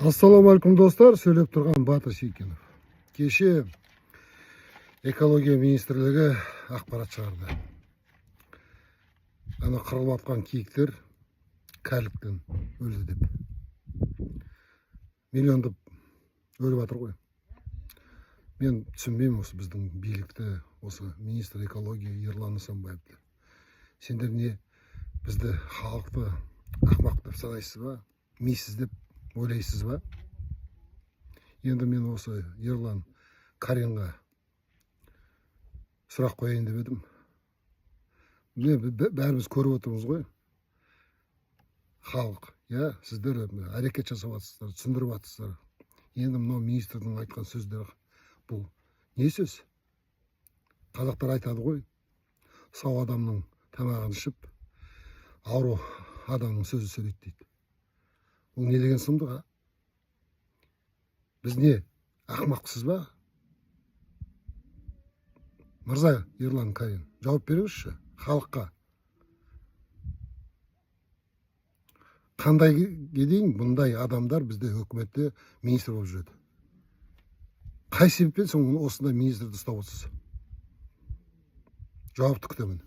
Ассалаумағалейкум достар, сөйлеп тұрған Батыр Шейкенов. Кеше экология министрлігі ақпарат шығарды. Ана қырылып атқан киіктер кәріліктен өлді деп. Миллиондап өліп жатыр ғой. Мен түсінбеймін осы біздің билікті, осы министр экология Ерлан Нысанбаевты. Сендер не бізді халықты ақымақ деп санайсыз ба? Мисіз деп ойлайсыз ба? Енді мен осы Ерлан Каринға сұрақ қояйын деп едім. Бәріміз көріп отырмыз ғой. Халық, сіздер әрекет жасап жатсыздар, түсіндіріп жатсыздар. Енді мынау министрдің айтқан сөздері бұл не сөз? Қазақтар айтады ғой, сау адамның тамағын ішіп, ауру адамның сөзі сөйлейді дейді. Бұл не деген сұмдық, Біз не, ақымақсыз ба? Мырза Ерлан Карин, жауап беріңізші халыққа. Қандай дейін бұндай адамдар бізде өкіметте министр болып жүреді? Қай себеппен осындай министрді ұстап отырсыз? Жауапты күтемін.